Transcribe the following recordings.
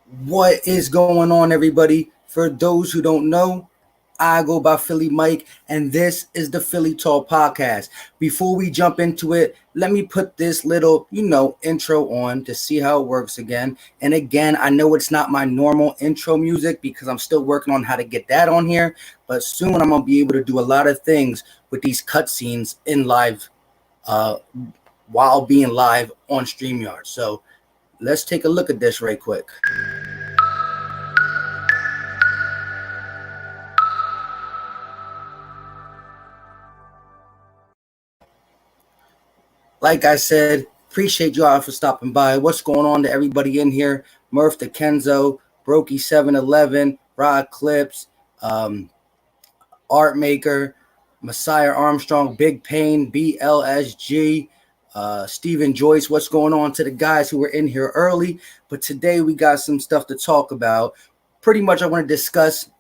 What is going on, everybody? For those who don't know, I go by Philly Mike, and this is the Philly Talk Podcast. Before we jump into it, let me put this little, intro on to see how it works again. And again, I know it's not my normal intro music because I'm still working on how to get that on here, but soon I'm going to be able to do a lot of things with these cutscenes in live uh, while being live on StreamYard. So let's take a look at this right quick. Like I said, appreciate you all for stopping by. What's going on to everybody in here? Murph the Kenzo, Brokey 711, Rod Clips, Art Maker, Messiah Armstrong, Big Pain, BLSG, Stephen Joyce. What's going on to the guys who were in here early? But today we got some stuff to talk about. Pretty much I want to discuss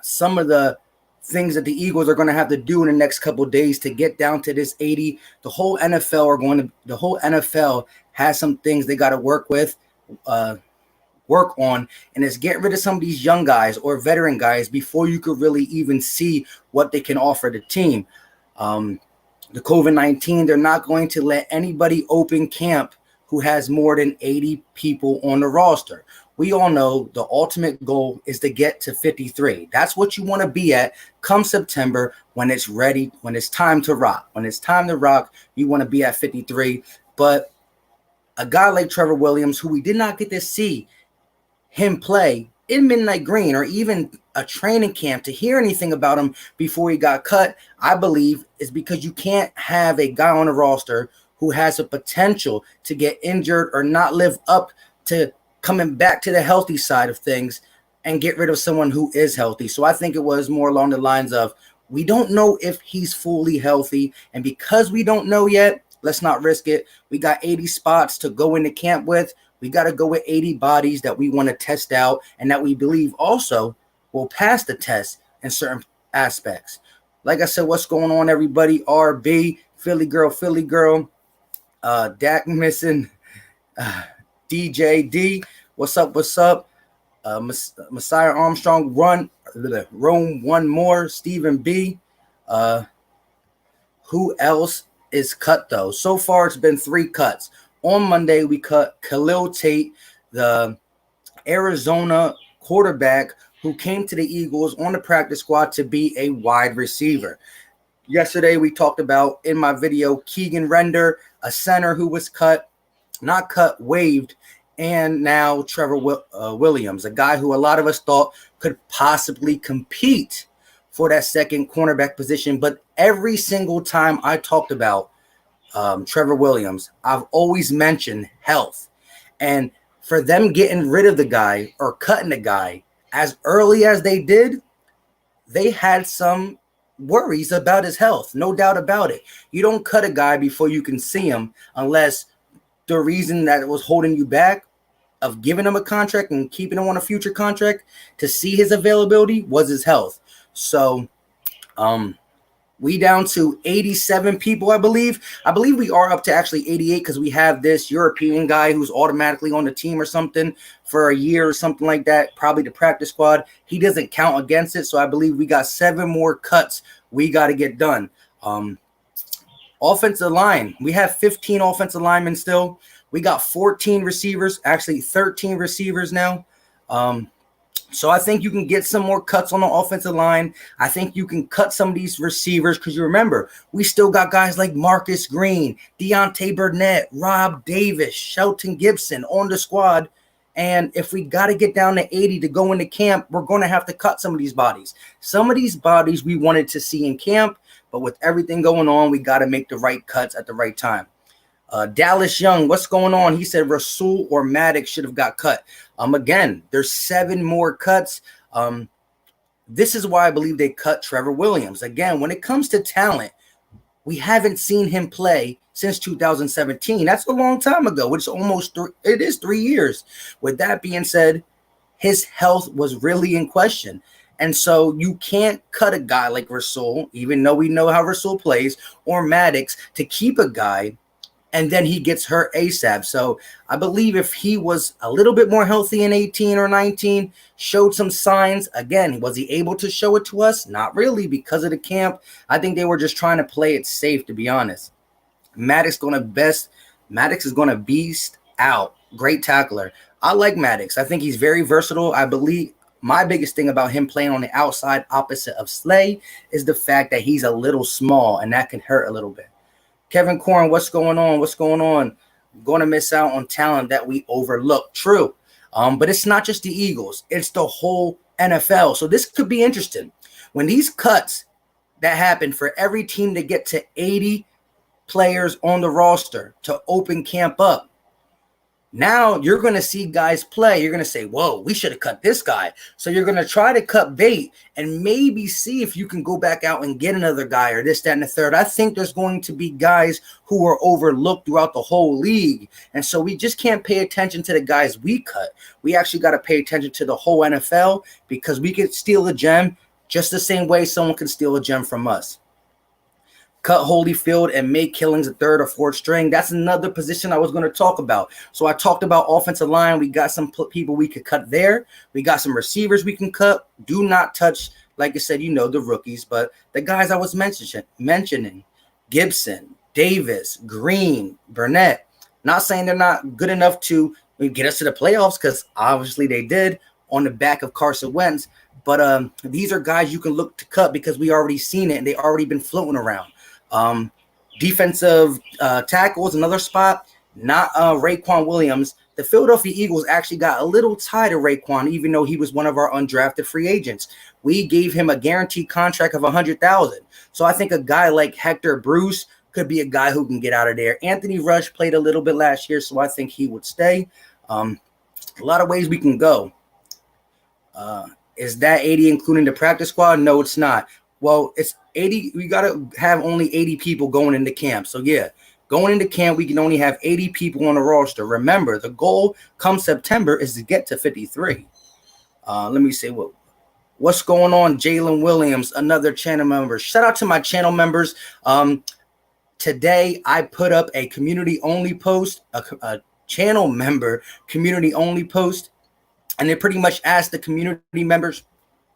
some of the things that the Eagles are going to have to do in the next couple of days to get down to this 80. The whole NFL has some things they got to work on, and it's getting rid of some of these young guys or veteran guys before you could really even see what they can offer the team. The COVID-19, they're not going to let anybody open camp who has more than 80 people on the roster. We all know the ultimate goal is to get to 53. That's what you want to be at come September when it's ready, when it's time to rock. When it's time to rock, you want to be at 53. But a guy like Trevor Williams, who we did not get to see him play in Midnight Green or even a training camp to hear anything about him before he got cut, I believe is because you can't have a guy on the roster who has a potential to get injured or not live up to coming back to the healthy side of things and get rid of someone who is healthy. So I think it was more along the lines of, we don't know if he's fully healthy. And because we don't know yet, let's not risk it. We got 80 spots to go into camp with. We got to go with 80 bodies that we want to test out and that we believe also will pass the test in certain aspects. Like I said, what's going on, everybody? RB, Philly girl, Dak missing, DJ D, what's up? Messiah Armstrong, Rome one more, Stephen B. Who else is cut though? So far, it's been 3 cuts. On Monday, we cut Khalil Tate, the Arizona quarterback who came to the Eagles on the practice squad to be a wide receiver. Yesterday, we talked about in my video Keegan Render, a center who was waived, and now Trevor Williams, a guy who a lot of us thought could possibly compete for that second cornerback position. But every single time I talked about Trevor Williams, I've always mentioned health. And for them getting rid of the guy or cutting the guy as early as they did, they had some worries about his health. No doubt about it. You don't cut a guy before you can see him unless the reason that it was holding you back of giving him a contract and keeping him on a future contract to see his availability was his health. So we down to 87 people, I believe. I believe we are up to actually 88 because we have this European guy who's automatically on the team or something for a year or something like that, probably the practice squad. He doesn't count against it, so I believe we got 7 more cuts we got to get done. Offensive line, we have 15 offensive linemen still. We got 14 receivers, actually 13 receivers now. So I think you can get some more cuts on the offensive line. I think you can cut some of these receivers because you remember, we still got guys like Marcus Green, Deontay Burnett, Rob Davis, Shelton Gibson on the squad. And if we got to get down to 80 to go into camp, we're going to have to cut some of these bodies. Some of these bodies we wanted to see in camp, but with everything going on, we got to make the right cuts at the right time. Dallas Young, what's going on? He said Rasul or Maddox should have got cut. Again, there's 7 more cuts. This is why I believe they cut Trevor Williams. Again, when it comes to talent, we haven't seen him play since 2017. That's a long time ago. It is 3 years. With that being said, his health was really in question. And so you can't cut a guy like Rasul, even though we know how Rasul plays, or Maddox, to keep a guy and then he gets hurt ASAP. So I believe if he was a little bit more healthy in 18 or 19, showed some signs, again, was he able to show it to us? Not really, because of the camp. I think they were just trying to play it safe, to be honest. Maddox is gonna beast out. Great tackler. I like Maddox. I think he's very versatile. I believe my biggest thing about him playing on the outside opposite of Slay is the fact that he's a little small, and that can hurt a little bit. Kevin Corn, what's going on? What's going on? Going to miss out on talent that we overlook. True. But it's not just the Eagles. It's the whole NFL. So this could be interesting. When these cuts that happen for every team to get to 80 players on the roster to open camp up, now you're going to see guys play. You're going to say, whoa, we should have cut this guy. So you're going to try to cut bait and maybe see if you can go back out and get another guy or this, that, and the third. I think there's going to be guys who are overlooked throughout the whole league. And so we just can't pay attention to the guys we cut. We actually got to pay attention to the whole NFL, because we could steal a gem just the same way someone can steal a gem from us. Cut Holyfield and make Killings a third or fourth string. That's another position I was going to talk about. So I talked about offensive line. We got some people we could cut there. We got some receivers we can cut. Do not touch, like I said, the rookies, but the guys I was mentioning, Gibson, Davis, Green, Burnett. Not saying they're not good enough to get us to the playoffs, because obviously they did on the back of Carson Wentz. But these are guys you can look to cut because we already seen it and they already been floating around. Defensive tackles, another spot, not Raekwon Williams. The Philadelphia Eagles actually got a little tired of Raekwon, even though he was one of our undrafted free agents. We gave him a guaranteed contract of $100,000. So I think a guy like Hector Bruce could be a guy who can get out of there. Anthony Rush played a little bit last year, so I think he would stay. A lot of ways we can go. Is that 80 including the practice squad? No, it's not. Well, it's 80. We got to have only 80 people going into camp. So, yeah, going into camp, we can only have 80 people on the roster. Remember, the goal come September is to get to 53. Let me say what's going on. Jalen Williams, another channel member. Shout out to my channel members. Today, I put up a community-only post, a channel member community-only post, and they pretty much asked the community members,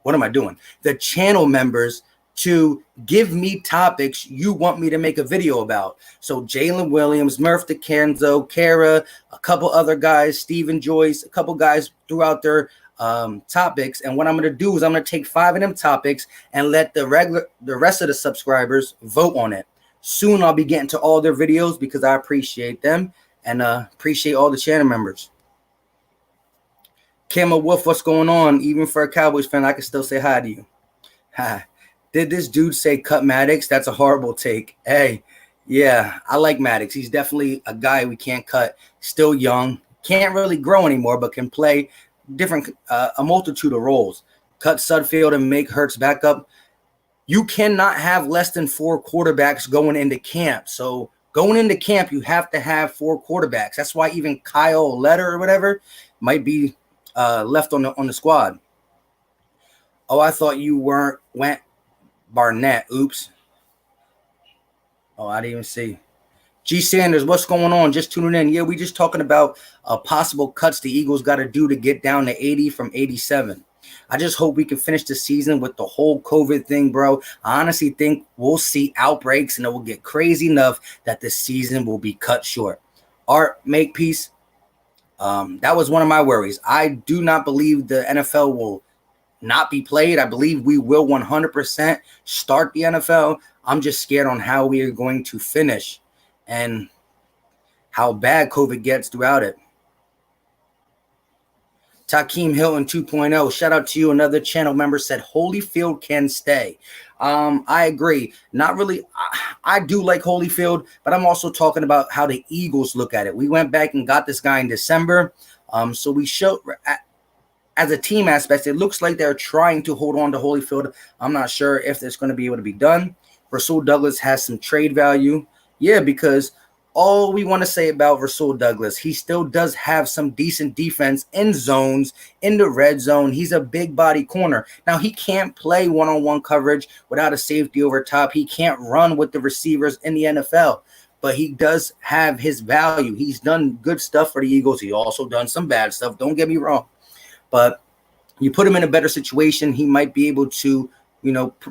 what am I doing? The channel members to give me topics you want me to make a video about. So Jalen Williams, Murph DeCanzo, Kara, a couple other guys, Stephen Joyce, a couple guys throughout their topics. And what I'm going to do is I'm going to take 5 of them topics and let the rest of the subscribers vote on it. Soon I'll be getting to all their videos because I appreciate them and appreciate all the channel members. Camel Wolf, what's going on? Even for a Cowboys fan, I can still say hi to you. Hi. Did this dude say cut Maddox? That's a horrible take. Hey, yeah, I like Maddox. He's definitely a guy we can't cut. Still young. Can't really grow anymore, but can play a multitude of roles. Cut Sudfeld and make Hurts back up. You cannot have less than 4 quarterbacks going into camp. So going into camp, you have to have 4 quarterbacks. That's why even Kyle Letter or whatever might be left on the squad. Oh, I thought you went Barnett. Oops. Oh, I didn't even see. G Sanders, what's going on? Just tuning in. Yeah, we just talking about possible cuts the Eagles got to do to get down to 80 from 87. I just hope we can finish the season with the whole COVID thing, bro. I honestly think we'll see outbreaks and it will get crazy enough that the season will be cut short. Art Makepeace. That was one of my worries. I do not believe the NFL will not be played. I believe we will 100% start the NFL. I'm just scared on how we are going to finish and how bad COVID gets throughout it. Takeem Hilton 2.0, shout out to you. Another channel member said Holyfield can stay. I agree. Not really. I do like Holyfield, but I'm also talking about how the Eagles look at it. We went back and got this guy in December. So we showed as a team aspect, it looks like they're trying to hold on to Holyfield. I'm not sure if it's going to be able to be done. Rasul Douglas has some trade value. Yeah, because all we want to say about Rasul Douglas, he still does have some decent defense in zones, in the red zone. He's a big body corner. Now, he can't play one-on-one coverage without a safety over top. He can't run with the receivers in the NFL. but he does have his value. He's done good stuff for the Eagles. He also done some bad stuff. Don't get me wrong, but you put him in a better situation, he might be able to,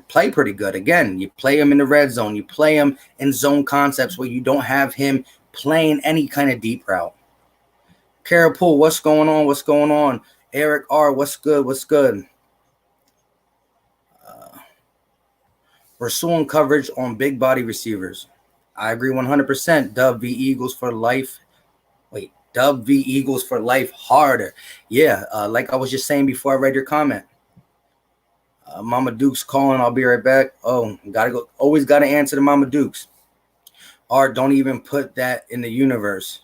play pretty good. Again, you play him in the red zone. You play him in zone concepts where you don't have him playing any kind of deep route. Carapool, what's going on? What's going on? Eric R, what's good? What's good? Pursuing coverage on big body receivers. I agree 100%. Dub v Eagles for life. Wait, Dub v Eagles for life harder. Yeah, like I was just saying before I read your comment. Mama Duke's calling. I'll be right back. Oh, gotta go. Always gotta answer to Mama Duke's. Art, don't even put that in the universe.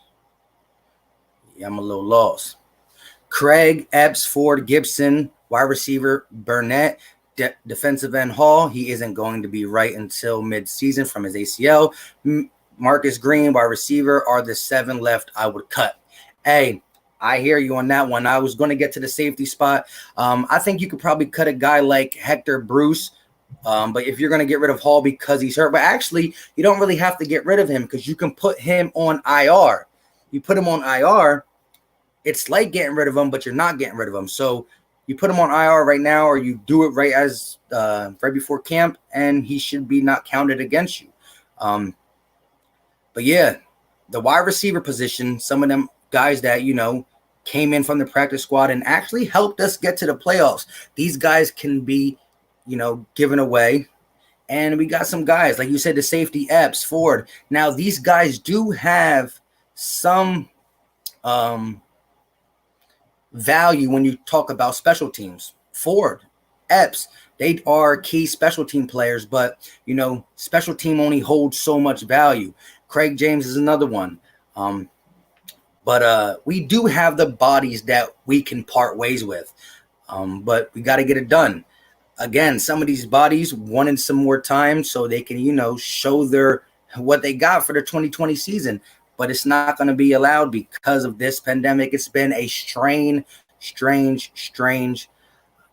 Yeah, I'm a little lost. Craig, Epps, Ford, Gibson, wide receiver, Burnett, defensive end Hall. He isn't going to be right until mid-season from his ACL. Marcus Green, wide receiver, are the 7 left I would cut. Hey, I hear you on that one. I was going to get to the safety spot. I think you could probably cut a guy like Hector Bruce. But if you're going to get rid of Hall because he's hurt, but actually you don't really have to get rid of him because you can put him on IR. You put him on IR, it's like getting rid of him, but you're not getting rid of him. So you put him on IR right now, or you do it right before camp, and he should be not counted against you. But yeah, the wide receiver position, some of them guys that, came in from the practice squad and actually helped us get to the playoffs. These guys can be, given away. And we got some guys, like you said, the safety, Epps, Ford. Now, these guys do have some value when you talk about special teams. Ford, Epps, they are key special team players, but, special team only holds so much value. Craig James is another one. But we do have the bodies that we can part ways with. But we got to get it done. Again, some of these bodies wanted some more time so they can, show what they got for the 2020 season. But it's not going to be allowed because of this pandemic. It's been a strange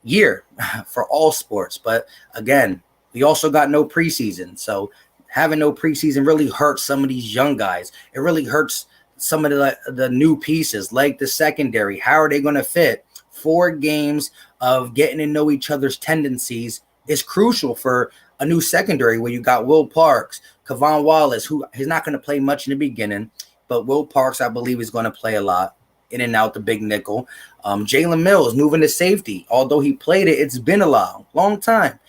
year for all sports. But again, we also got no preseason. So having no preseason really hurts some of these young guys. It really hurts some of the new pieces, like the secondary. How are they going to fit? 4 games of getting to know each other's tendencies is crucial for a new secondary where you got Will Parks, Kavon Wallace, who he's not going to play much in the beginning, but Will Parks, I believe, is going to play a lot in and out the big nickel. Jalen Mills moving to safety. Although he played it, it's been a long time.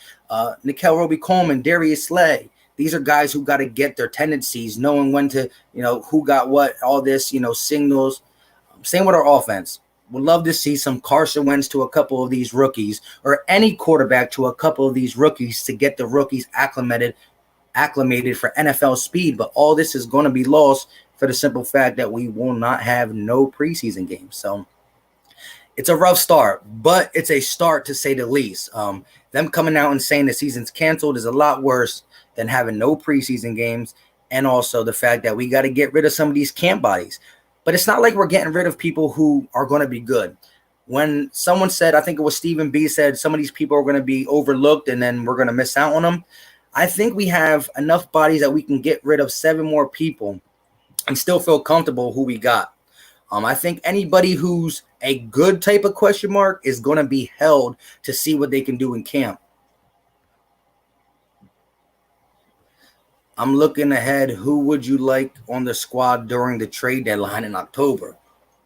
Nikel Roby-Coleman, Darius Slay. These are guys who got to get their tendencies, knowing when to, who got what, all this, signals. Same with our offense. Would love to see some Carson Wentz to a couple of these rookies, or any quarterback to a couple of these rookies to get the rookies acclimated for NFL speed. But all this is going to be lost for the simple fact that we will not have no preseason games. So it's a rough start, but it's a start to say the least. Them coming out and saying the season's canceled is a lot worse than having no preseason games, and also the fact that we got to get rid of some of these camp bodies. But it's not like we're getting rid of people who are going to be good. When someone said, I think it was Stephen B, said some of these people are going to be overlooked and then we're going to miss out on them. I think we have enough bodies that we can get rid of 7 more people and still feel comfortable who we got. I think anybody who's a good type of question mark is going to be held to see what they can do in camp. I'm looking ahead. Who would you like on the squad during the trade deadline in October?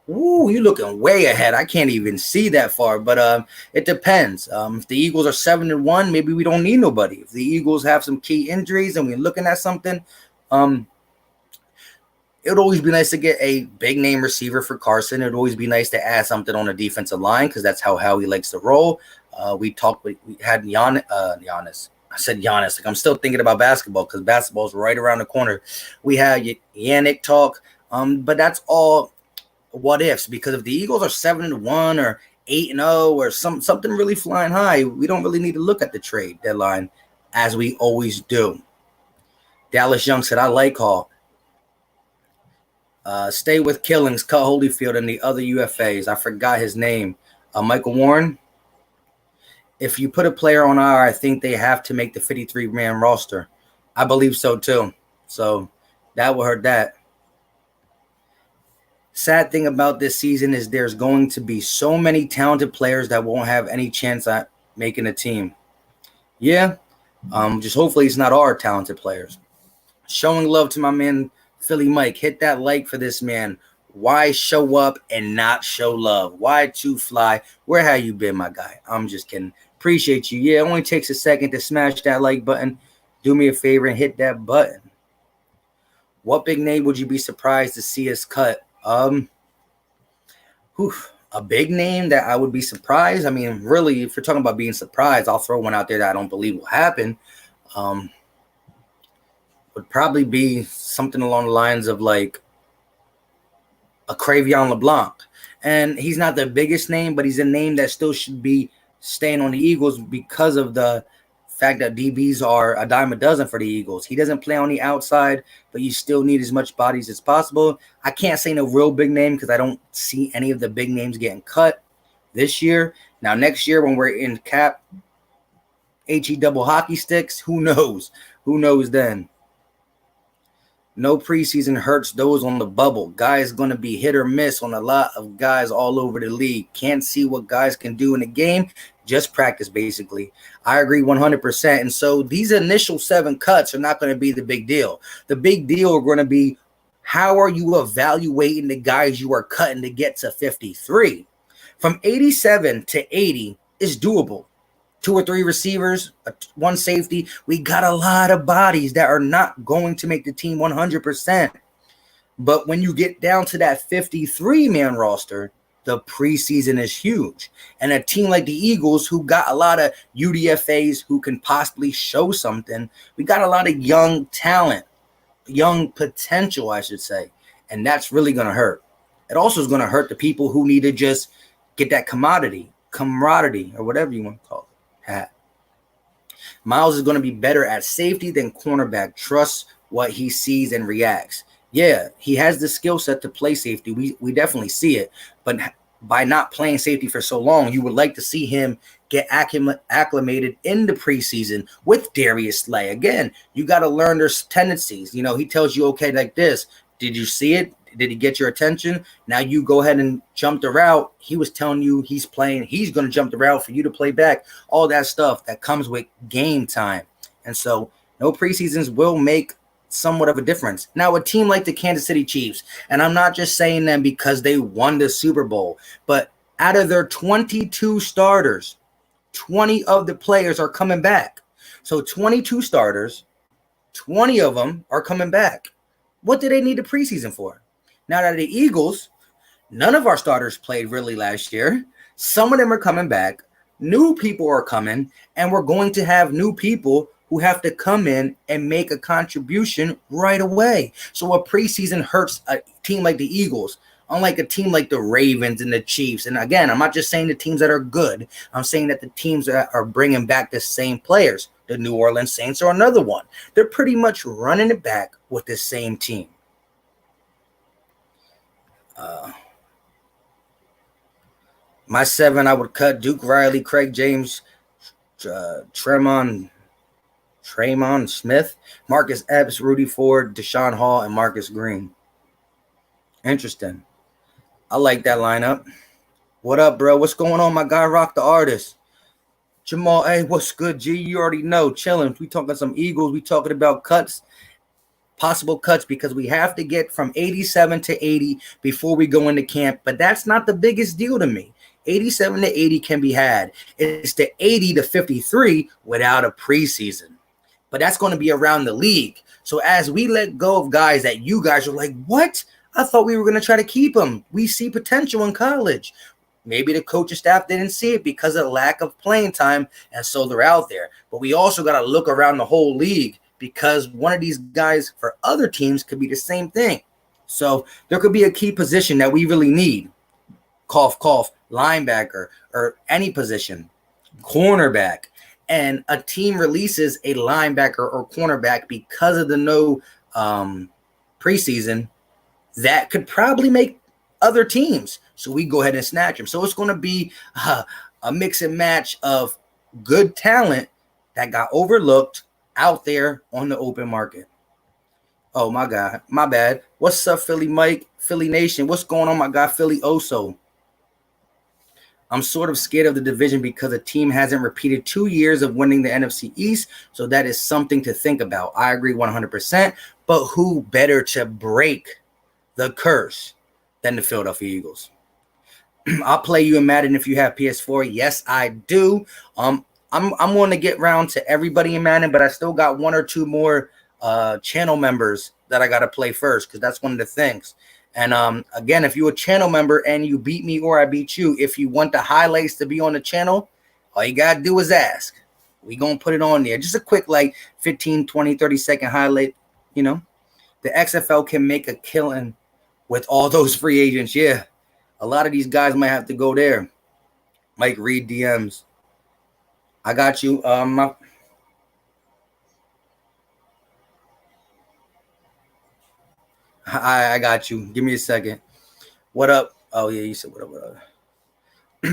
Ooh, you're looking way ahead. I can't even see that far, but it depends. If the Eagles are 7-1, maybe we don't need nobody. If the Eagles have some key injuries and we're looking at something, it would always be nice to get a big name receiver for Carson. It would always be nice to add something on the defensive line because that's how he likes to roll. We had Giannis. I said Giannis. Like, I'm still thinking about basketball because basketball's right around the corner. We had Yannick talk, but that's all what ifs, because if the Eagles are 7-1 or 8-0 or something really flying high, we don't really need to look at the trade deadline as we always do. Dallas Young said, I like Hall. Stay with Killings, cut Holyfield, and the other UFAs. I forgot his name. Michael Warren. If you put a player on IR, I think they have to make the 53-man roster. I believe so too. So That will hurt that. Sad thing about this season is there's going to be so many talented players that won't have any chance at making a team. Yeah, just hopefully it's not our talented players. Showing love to my man Philly Mike. Hit that like for this man. Why show up and not show love? Why too fly? Where have you been, my guy? I'm just kidding. Appreciate you. Yeah, it only takes a second to smash that like button. Do me a favor and hit that button. What big name would you be surprised to see us cut? A big name that I would be surprised. I mean, really, if you're talking about being surprised, I'll throw one out there that I don't believe will happen. Would probably be something along the lines of like a Cravion LeBlanc. And he's not the biggest name, but he's a name that still should be staying on the Eagles because of the fact that DBs are a dime a dozen for the Eagles. He doesn't play on the outside, but you still need as much bodies as possible. I can't say no real big name because I don't see any of the big names getting cut this year. Now, next year when we're in cap, HE double hockey sticks, who knows? Who knows then? No preseason hurts those on the bubble. Guys going to be hit or miss on a lot of guys all over the league. Can't see what guys can do in the game. Just practice, basically. I agree 100%. And so these initial 7 cuts are not going to be the big deal. The big deal are going to be how are you evaluating the guys you are cutting to get to 53? From 87 to 80 is doable. 2 or 3 receivers, 1 safety. We got a lot of bodies that are not going to make the team 100%. But when you get down to that 53-man roster, the preseason is huge. And a team like the Eagles, who got a lot of UDFAs who can possibly show something, we got a lot of young talent, young potential, I should say. And that's really going to hurt. It also is going to hurt the people who need to just get that camaraderie, or whatever you want to call it. Miles is going to be better at safety than cornerback. Trust what he sees and reacts. Yeah, he has the skill set to play safety. We definitely see it. But by not playing safety for so long, you would like to see him get acclimated in the preseason with Darius Slay. Again, you got to learn their tendencies. You know, he tells you, okay, like this. Did you see it? Did he get your attention? Now you go ahead and jump the route. He was telling you he's playing. He's going to jump the route for you to play back. All that stuff that comes with game time. And so no preseasons will make somewhat of a difference. Now, a team like the Kansas City Chiefs, and I'm not just saying them because they won the Super Bowl, but out of their 22 starters, 20 of the players are coming back. So 22 starters, 20 of them are coming back. What do they need the preseason for? Now that the Eagles, none of our starters played really last year. Some of them are coming back. New people are coming, and we're going to have new people who have to come in and make a contribution right away. So a preseason hurts a team like the Eagles, unlike a team like the Ravens and the Chiefs. And again, I'm not just saying the teams that are good. I'm saying that the teams that are bringing back the same players. The New Orleans Saints are another one. They're pretty much running it back with the same team. My 7, I would cut Duke Riley, Craig James, Tremon Smith, Marcus Epps, Rudy Ford, Deshaun Hall, and Marcus Green. Interesting. I like that lineup. What up, bro? What's going on, my guy? Rock the artist. Jamal, hey, what's good, G? You already know. Chilling. We talking some Eagles. We talking about cuts, possible cuts, because we have to get from 87 to 80 before we go into camp. But that's not the biggest deal to me. 87 to 80 can be had. It's the 80 to 53 without a preseason. But that's going to be around the league. So as we let go of guys that you guys are like, what? I thought we were going to try to keep them. We see potential in college. Maybe the coaching staff didn't see it because of lack of playing time, and so they're out there. But we also got to look around the whole league, because one of these guys for other teams could be the same thing. So there could be a key position that we really need. Cough, cough, linebacker, or any position, cornerback. And a team releases a linebacker or cornerback because of the no preseason that could probably make other teams. So we go ahead and snatch them. So it's going to be a mix and match of good talent that got overlooked out there on the open market. Oh my God, my bad. What's up, Philly Mike, Philly Nation? What's going on, my guy, Philly Oso? I'm sort of scared of the division because the team hasn't repeated 2 years of winning the NFC East, so that is something to think about. I agree 100%, but who better to break the curse than the Philadelphia Eagles? I'll play you in Madden if you have PS4. Yes, I do. I'm going to get round to everybody in Madden, but I still got one or two more channel members that I got to play first because that's one of the things. And again, if you're a channel member and you beat me or I beat you, if you want the highlights to be on the channel, all you got to do is ask. We going to put it on there. Just a quick, like 15, 20, 30-second highlight. You know, the XFL can make a killing with all those free agents. Yeah, a lot of these guys might have to go there. Mike read DMs. I got you. I got you. Give me a second. What up? Oh yeah, you said what up? What up?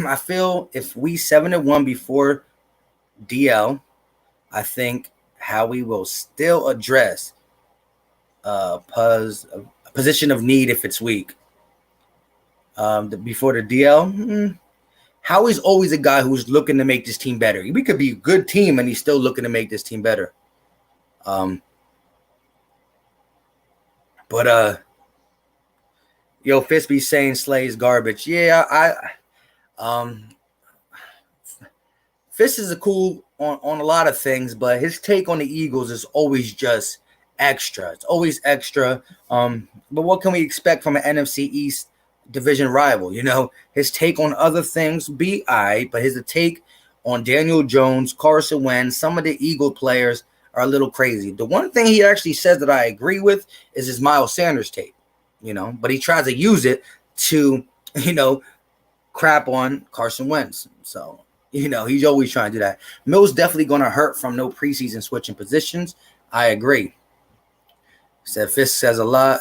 I feel if we 7-1 before DL, I think Howie will still address a position of need if it's weak. Before the DL, Howie's always a guy who's looking to make this team better. We could be a good team and he's still looking to make this team better. But yo, Fitzby saying Slay's garbage. Yeah, Fitz is a cool on a lot of things, but his take on the Eagles is always just extra. It's always extra. But what can we expect from an NFC East division rival? You know, his take on other things be but his take on Daniel Jones, Carson Wentz, some of the Eagle players are a little crazy. The one thing he actually says that I agree with is his Miles Sanders tape, you know, but he tries to use it to, you know, crap on Carson Wentz. So, you know, he's always trying to do that. Mill's definitely going to hurt from no preseason switching positions. I agree. Said Fisk says a lot.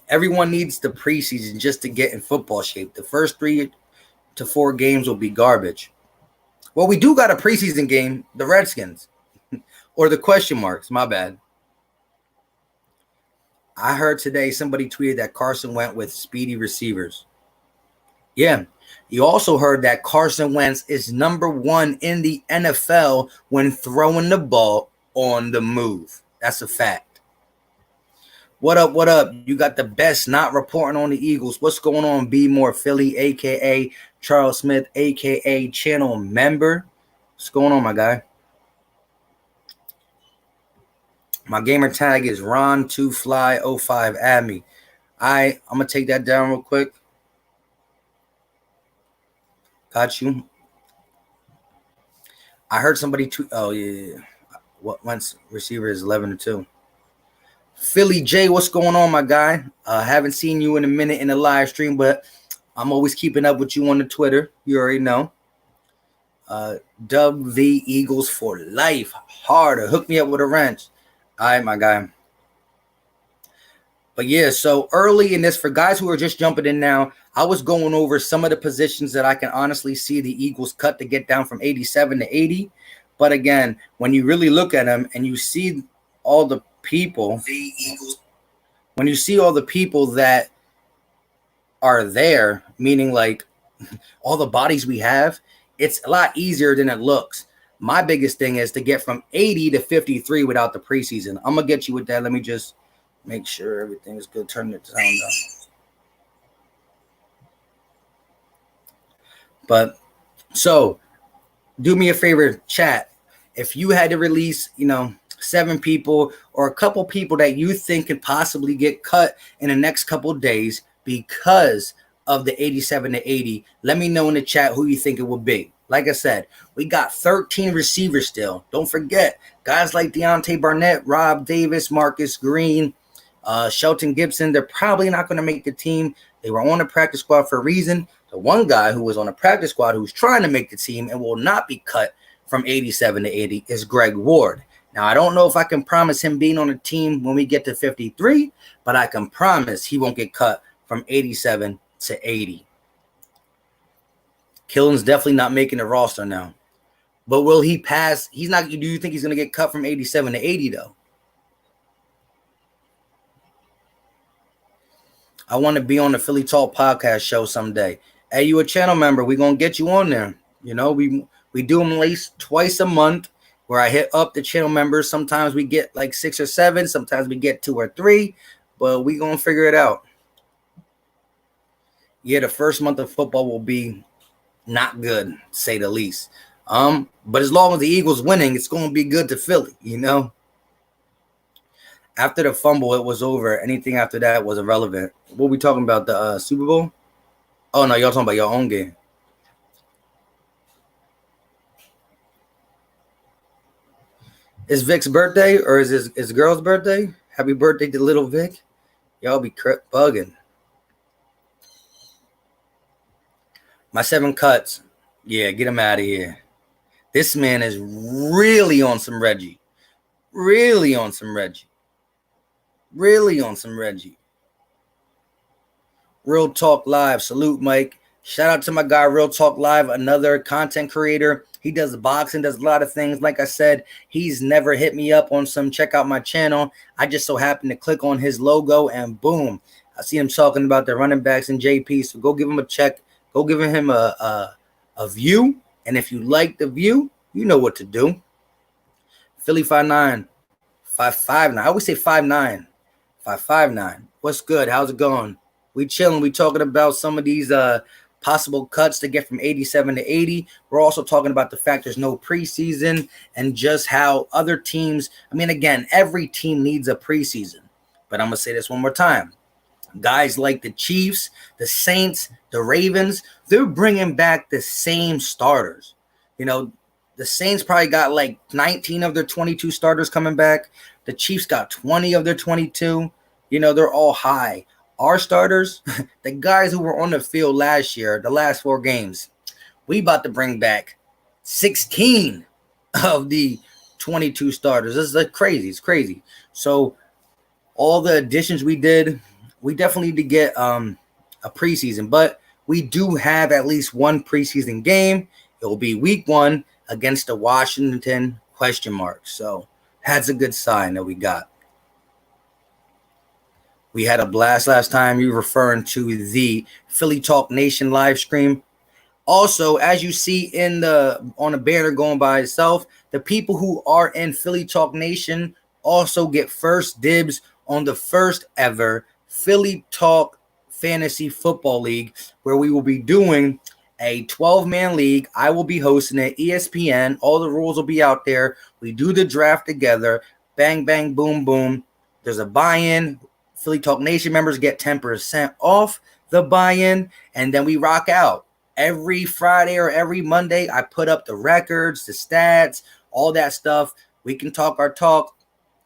Everyone needs the preseason just to get in football shape. The first 3 to 4 games will be garbage. Well, we do got a preseason game, the Redskins, or the question marks. My bad. I heard today somebody tweeted that Carson went with speedy receivers. Yeah. You also heard that Carson Wentz is number 1 in the NFL when throwing the ball on the move. That's a fact. What up? What up? You got the best not reporting on the Eagles. What's going on? Be More Philly, a.k.a. Charles Smith, a.k.a. channel member. What's going on, my guy? My gamer tag is Ron2Fly05. Add me. I'm going to take that down real quick. Got you. I heard somebody tweet. Oh, yeah. What Wentz receiver is 11-2. Philly J, what's going on, my guy? Haven't seen you in a minute in the live stream, but I'm always keeping up with you on the Twitter. You already know. Dub the Eagles for life. Harder. Hook me up with a wrench. All right, my guy. But yeah, so early in this, for guys who are just jumping in now, I was going over some of the positions that I can honestly see the Eagles cut to get down from 87 to 80. But again, when you really look at them and you see all the people, when you see all the people that are there, meaning like all the bodies we have, it's a lot easier than it looks. My biggest thing is to get from 80 to 53 without the preseason. I'm going to get you with that. Let me just make sure everything is good. Turn the sound down. But so do me a favor, chat. If you had to release, 7 people or a couple people that you think could possibly get cut in the next couple of days because of the 87 to 80, let me know in the chat who you think it would be. Like I said, we got 13 receivers still. Don't forget, guys like Deontay Barnett, Rob Davis, Marcus Green, Shelton Gibson, they're probably not going to make the team. They were on the practice squad for a reason. The one guy who was on the practice squad who's trying to make the team and will not be cut from 87 to 80 is Greg Ward. Now, I don't know if I can promise him being on the team when we get to 53, but I can promise he won't get cut from 87 to 80. Killen's definitely not making the roster now. But will he pass? He's not. Do you think he's going to get cut from 87 to 80, though? I want to be on the Philly Talk podcast show someday. Hey, you a channel member? We gonna get you on there. You know, we do them at least twice a month, where I hit up the channel members. Sometimes we get like 6 or 7. Sometimes we get 2 or 3. But we gonna figure it out. Yeah, the first month of football will be not good, to say the least. But as long as the Eagles winning, it's gonna be good to Philly. You know. After the fumble, it was over. Anything after that was irrelevant. What we talking about? The Super Bowl? Oh, no, y'all talking about your own game. Is Vic's birthday or is his girl's birthday? Happy birthday to little Vic. Y'all be bugging. My 7 cuts. Yeah, get him out of here. This man is really on some Reggie. Really on some Reggie. Really on some Reggie. Real Talk Live. Salute, Mike. Shout out to my guy, Real Talk Live, another content creator. He does boxing, does a lot of things. Like I said, he's never hit me up on some check out my channel. I just so happened to click on his logo and boom, I see him talking about the running backs and JP. So go give him a check. Go give him a view. And if you like the view, you know what to do. Philly 5'9", 5'5". I always say 5'9", 5'9". What's good? How's it going? We chilling. We talking about some of these possible cuts to get from 87 to 80. We're also talking about the fact there's no preseason and just how other teams, I mean, again, every team needs a preseason. But I'm going to say this one more time. Guys like the Chiefs, the Saints, the Ravens, they're bringing back the same starters. You know, the Saints probably got like 19 of their 22 starters coming back. The Chiefs got 20 of their 22. You know, they're all high. Our starters, the guys who were on the field last year, the last 4 games, we about to bring back 16 of the 22 starters. This is like crazy. It's crazy. So all the additions we did, we definitely need to get a preseason. But we do have at least one preseason game. It will be week 1 against the Washington ? So that's a good sign that we got. We had a blast last time. You're referring to the Philly Talk Nation live stream. Also, as you see on the banner going by itself, the people who are in Philly Talk Nation also get first dibs on the first ever Philly Talk Fantasy Football League, where we will be doing a 12-man league. I will be hosting it. ESPN. All the rules will be out there. We do the draft together. Bang, bang, boom, boom. There's a buy-in. Philly Talk Nation members get 10% off the buy-in, and then we rock out. Every Friday or every Monday, I put up the records, the stats, all that stuff. We can talk our talk,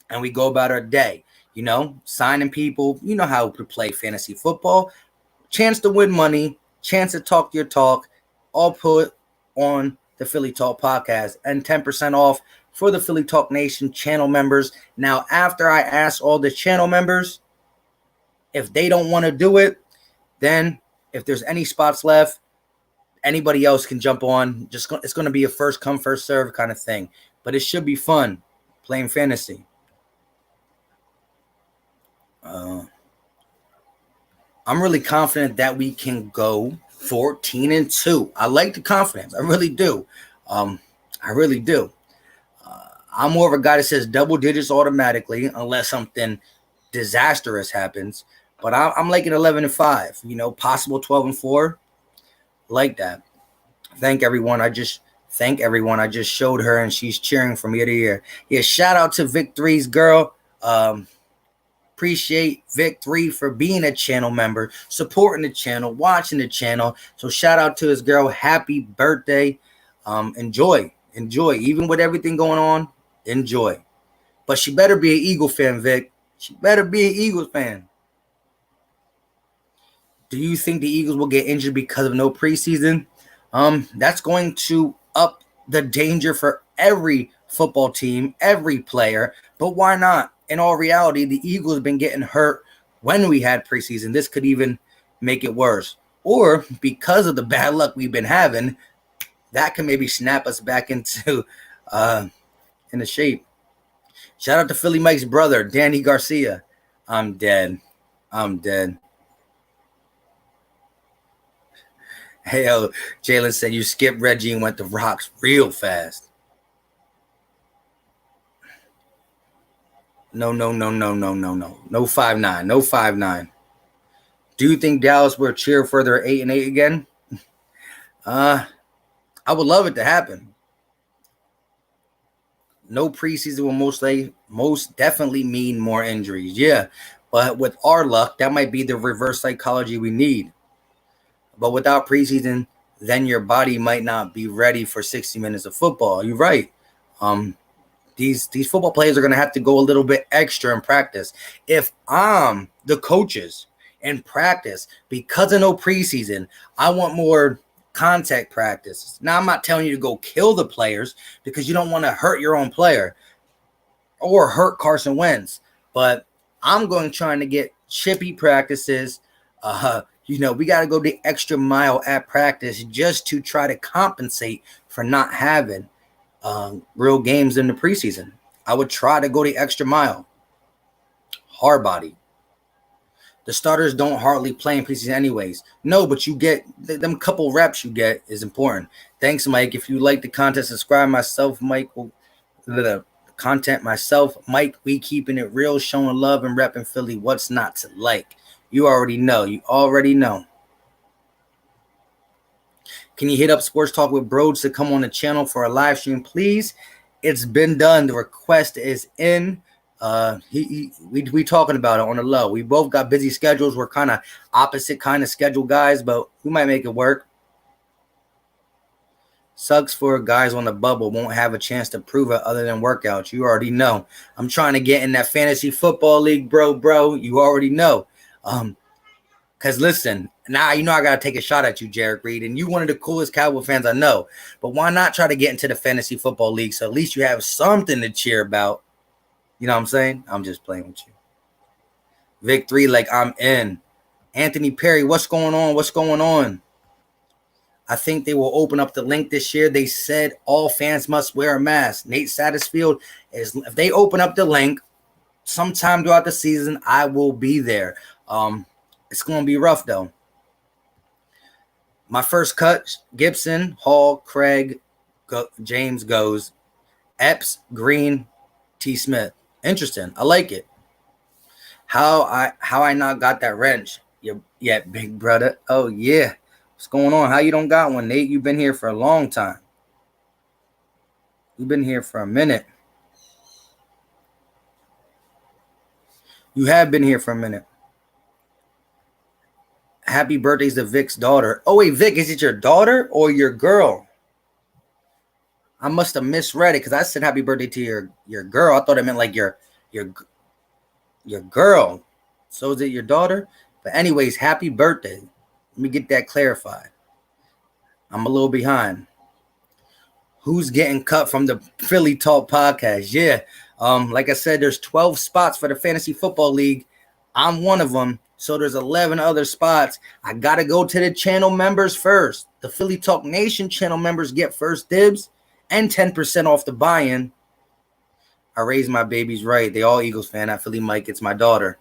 and we go about our day. You know, signing people. You know how to play fantasy football. Chance to win money, chance to talk your talk, all put on the Philly Talk podcast, and 10% off for the Philly Talk Nation channel members. Now, after I ask all the channel members, if they don't want to do it, then if there's any spots left, anybody else can jump on. It's going to be a first come, first serve kind of thing. But it should be fun playing fantasy. I'm really confident that we can go 14-2. I like the confidence. I really do. I really do. I'm more of a guy that says double digits automatically unless something disastrous happens. But I'm like an 11-5, you know, possible 12-4. Like that. Thank everyone. I just showed her and she's cheering from ear to ear. Yeah, shout out to Vic 3's girl. Appreciate Vic 3 for being a channel member, supporting the channel, watching the channel. So shout out to his girl. Happy birthday. Enjoy. Even with everything going on, enjoy. But she better be an Eagle fan, Vic. She better be an Eagles fan. Do you think the Eagles will get injured because of no preseason? That's going to up the danger for every football team, every player. But why not? In all reality, the Eagles have been getting hurt when we had preseason. This could even make it worse. Or because of the bad luck we've been having, that can maybe snap us back into the shape. Shout out to Philly Mike's brother, Danny Garcia. I'm dead. Hey, yo, Jalen said you skipped Reggie and went to Rocks real fast. No. No 5'9". No 5'9". Do you think Dallas will cheer for their 8-8 again? I would love it to happen. No preseason will most definitely mean more injuries. Yeah, but with our luck, that might be the reverse psychology we need. But without preseason, then your body might not be ready for 60 minutes of football. You're right. These football players are going to have to go a little bit extra in practice. If I'm the coaches in practice because of no preseason, I want more contact practice. Now, I'm not telling you to go kill the players because you don't want to hurt your own player or hurt Carson Wentz, but I'm trying to get chippy practices. We got to go the extra mile at practice just to try to compensate for not having real games in the preseason. I would try to go the extra mile. Hard body. The starters don't hardly play in preseason anyways. No, but you get them couple reps you get is important. Thanks, Mike. If you like the content, subscribe myself, Mike. The content myself, Mike. We keeping it real, showing love and repping Philly. What's not to like? You already know. Can you hit up Sports Talk with Broads to come on the channel for a live stream, please? It's been done. The request is in. We talking about it on the low. We both got busy schedules. We're kind of opposite kind of schedule guys, but we might make it work. Sucks for guys on the bubble won't have a chance to prove it other than workouts. You already know. I'm trying to get in that fantasy football league, bro. You already know. Because listen, now I got to take a shot at you, Jarek Reed, and you one of the coolest Cowboy fans I know. But why not try to get into the fantasy football league so at least you have something to cheer about? You know what I'm saying? I'm just playing with you. Vic 3, like I'm in. Anthony Perry, what's going on? I think they will open up the link this year. They said all fans must wear a mask. Nate Satterfield, if they open up the link sometime throughout the season, I will be there. It's going to be rough, though. My first cut, Gibson, Hall, Craig, James goes. Epps, Green, T. Smith. Interesting. I like it. How I not got that wrench? Yeah, big brother. Oh, yeah. What's going on? How you don't got one, Nate? You've been here for a long time. You've been here for a minute. You have been here for a minute. Happy birthday to Vic's daughter. Oh, wait, Vic, is it your daughter or your girl? I must have misread it because I said happy birthday to your girl. I thought it meant like your girl. So is it your daughter? But anyways, happy birthday. Let me get that clarified. I'm a little behind. Who's getting cut from the Philly Talk podcast? Yeah. Like I said, there's 12 spots for the Fantasy Football League. I'm one of them. So there's 11 other spots. I got to go to the channel members first. The Philly Talk Nation channel members get first dibs and 10% off the buy-in. I raised my babies right. They all Eagles fan. Not Philly Mike. It's my daughter.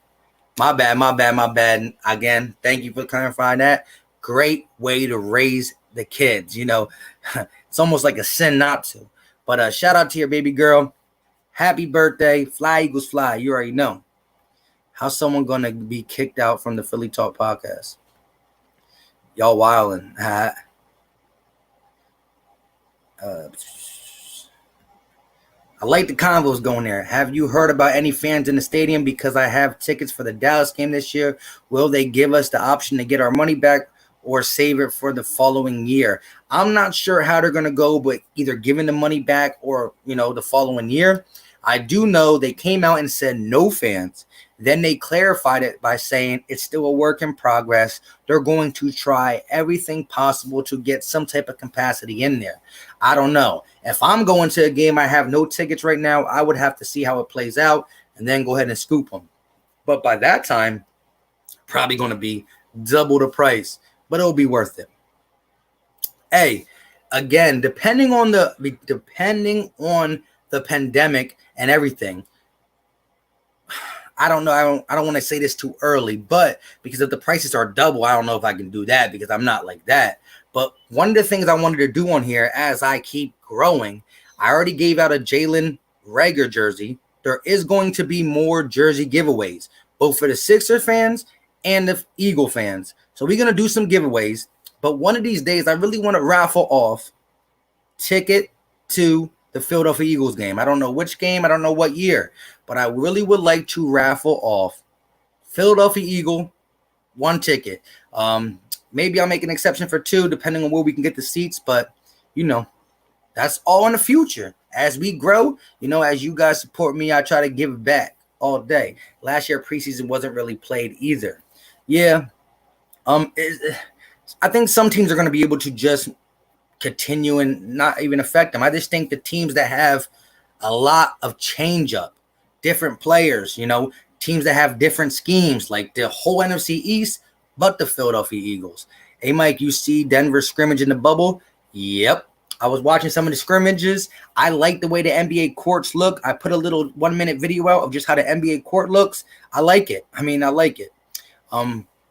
My bad. Again, thank you for clarifying that. Great way to raise the kids. It's almost like a sin not to. But shout out to your baby girl. Happy birthday. Fly, Eagles, fly. You already know. How's someone going to be kicked out from the Philly Talk podcast? Y'all wildin'. I like the convos going there. Have you heard about any fans in the stadium? Because I have tickets for the Dallas game this year. Will they give us the option to get our money back or save it for the following year? I'm not sure how they're going to go, but either giving the money back or, the following year. I do know they came out and said no fans. Then they clarified it by saying it's still a work in progress. They're going to try everything possible to get some type of capacity in there. I don't know. If I'm going to a game, I have no tickets right now. I would have to see how it plays out and then go ahead and scoop them. But by that time, probably going to be double the price, but it'll be worth it. Hey, again, depending on the pandemic and everything, I don't know. I don't want to say this too early, but because if the prices are double, I don't know if I can do that because I'm not like that. But one of the things I wanted to do on here as I keep growing, I already gave out a Jalen Reagor jersey. There is going to be more jersey giveaways, both for the Sixer fans and the Eagle fans. So we're going to do some giveaways. But one of these days, I really want to raffle off ticket to the Philadelphia Eagles game. I don't know which game. I don't know what year. But I really would like to raffle off Philadelphia Eagle one ticket. Maybe I'll make an exception for two, depending on where we can get the seats. But, that's all in the future. As we grow, as you guys support me, I try to give back all day. Last year, preseason wasn't really played either. Yeah. I think some teams are going to be able to just continue and not even affect them. I just think the teams that have a lot of change up, different players, teams that have different schemes, like the whole NFC East, but the Philadelphia Eagles. Hey, Mike, you see Denver scrimmage in the bubble? Yep. I was watching some of the scrimmages. I like the way the NBA courts look. I put a little 1-minute video out of just how the NBA court looks. I like it. I like it.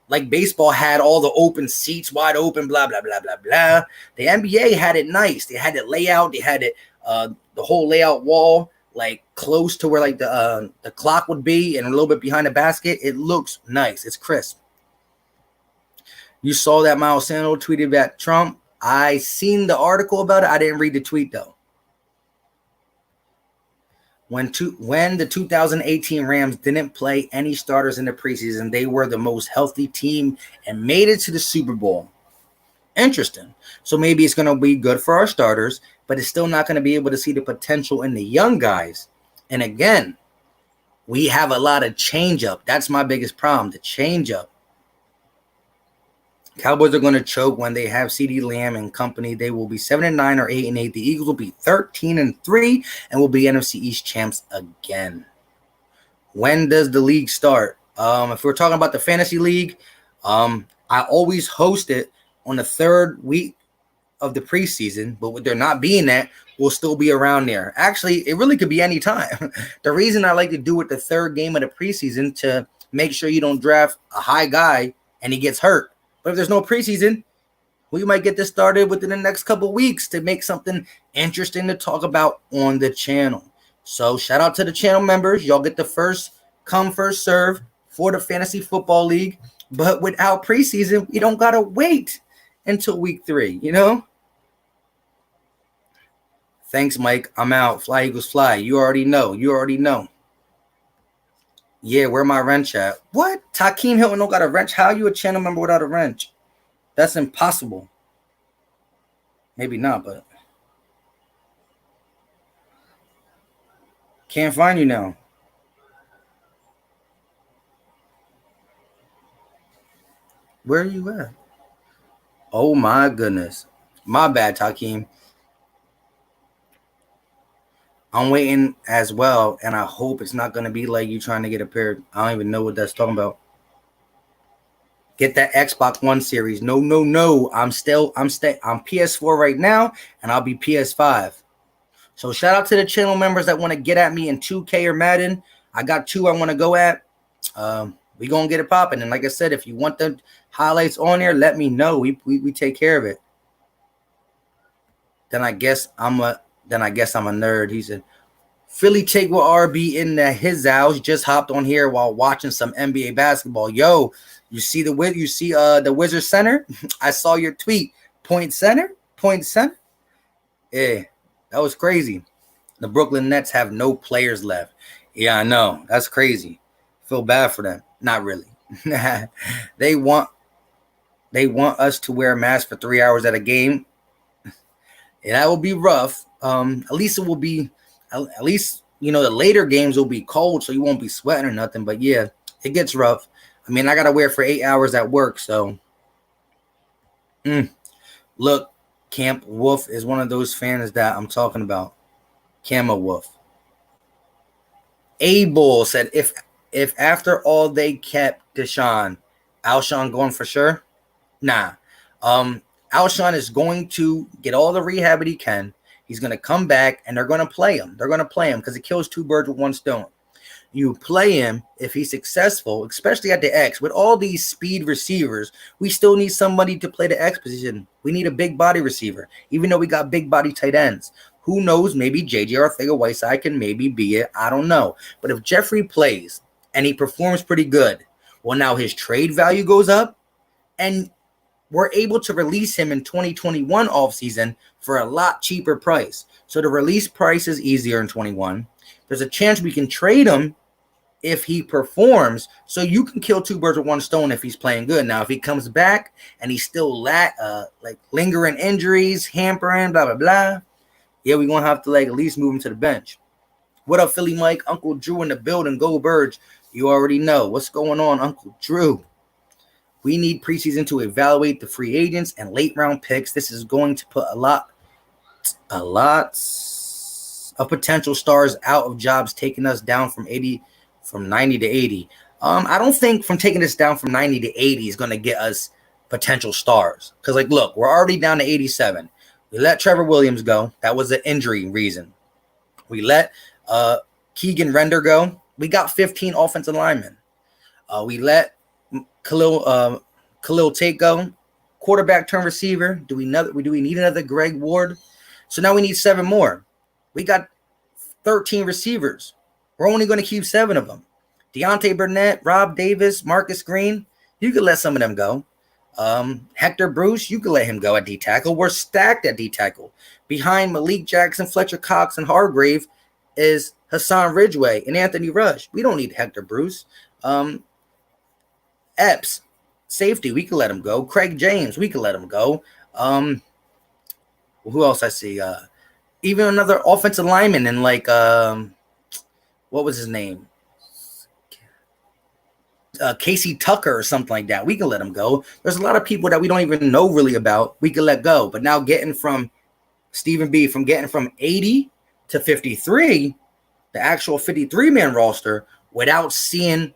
Like baseball had all the open seats wide open, blah, blah, blah, blah, blah. The NBA had it nice. They had it layout. They had it, the whole layout wall, like close to where like the clock would be and a little bit behind the basket. It looks nice. It's crisp. You saw that Miles Sanders tweeted at Trump. I seen the article about it. I didn't read the tweet though. When the 2018 Rams didn't play any starters in the preseason, they were the most healthy team and made it to the Super Bowl. Interesting. So maybe it's going to be good for our starters, but it's still not going to be able to see the potential in the young guys. And again, we have a lot of change up. That's my biggest problem, the change up. Cowboys are going to choke when they have CeeDee Lamb and company. They will be 7-9 or 8-8. The Eagles will be 13-3 and will be NFC East champs again. When does the league start? If we're talking about the fantasy league, I always host it on the third week of the preseason, but with there not being that, we'll still be around there. Actually, it really could be any time. The reason I like to do it the third game of the preseason to make sure you don't draft a high guy and he gets hurt. But if there's no preseason, we might get this started within the next couple of weeks to make something interesting to talk about on the channel. So shout out to the channel members. Y'all get the first come, first serve for the Fantasy Football League. But without preseason, you don't got to wait until week 3, Thanks, Mike. I'm out. Fly, Eagles, fly. You already know. Yeah, where my wrench at? What? Takeem Hilton don't got a wrench? How are you a channel member without a wrench? That's impossible. Maybe not, but can't find you now. Where are you at? Oh my goodness. My bad, Takeem. I'm waiting as well, and I hope it's not going to be like you trying to get a pair. I don't even know what that's talking about. Get that Xbox One series. No. I'm PS4 right now, and I'll be PS5. So shout out to the channel members that want to get at me in 2K or Madden. I got 2 I want to go at. We going to get it popping. And like I said, if you want the highlights on there, let me know. We take care of it. Then I guess I'm a nerd. He said, Philly take with RB in his house. Just hopped on here while watching some NBA basketball. Yo, you see the Wizards center? I saw your tweet. Point center. Yeah, that was crazy. The Brooklyn Nets have no players left. Yeah, I know. That's crazy. Feel bad for them. Not really. They want us to wear a mask for 3 hours at a game. Yeah, that will be rough. At least the later games will be cold, so you won't be sweating or nothing. But yeah, it gets rough. I mean, I gotta wear it for 8 hours at work. So, look, Camp Wolf is one of those fans that I'm talking about. Camo Wolf. A-Bull said, if after all they kept Deshaun, Alshon going for sure? Nah. Alshon is going to get all the rehab that he can. He's going to come back, and they're going to play him. They're going to play him because it kills 2 birds with 1 stone. you play him if he's successful, especially at the X. With all these speed receivers, we still need somebody to play the X position. We need a big body receiver, even though we got big body tight ends. Who knows? Maybe J.J. Arcega-Whiteside can maybe be it. I don't know. But if Jeffrey plays and he performs pretty good, well, now his trade value goes up, and we're able to release him in 2021 offseason for a lot cheaper price. So the release price is easier in 21. There's a chance we can trade him if he performs. So you can kill two birds with one stone if he's playing good. Now, if he comes back and he's still like lingering injuries, hampering, blah, blah, blah, yeah, we're going to have to at least move him to the bench. What up, Philly Mike? Uncle Drew in the building. Go Birds. You already know. What's going on, Uncle Drew? We need preseason to evaluate the free agents and late round picks. This is going to put a lot of potential stars out of jobs, taking us down from 90 to 80. I don't think from taking us down from 90 to 80 is going to get us potential stars. Because, look, we're already down to 87. We let Trevor Williams go. That was an injury reason. We let Keegan Render go. We got 15 offensive linemen. We let Khalil Tate go. Quarterback turn receiver. Do we need another Greg Ward? So now we need 7 more. We got 13 receivers. We're only going to keep 7 of them. Deontay Burnett, Rob Davis, Marcus Green. You could let some of them go. Hector Bruce, you could let him go at D tackle. We're stacked at D tackle. Behind Malik Jackson, Fletcher Cox, and Hargrave is Hassan Ridgeway and Anthony Rush. We don't need Hector Bruce. Epps, safety, we could let him go. Craig James, we could let him go. Who else I see? Even another offensive lineman in what was his name? Casey Tucker or something like that. We can let him go. There's a lot of people that we don't even know really about. We can let go. But now getting from 80 to 53, the actual 53-man roster, without seeing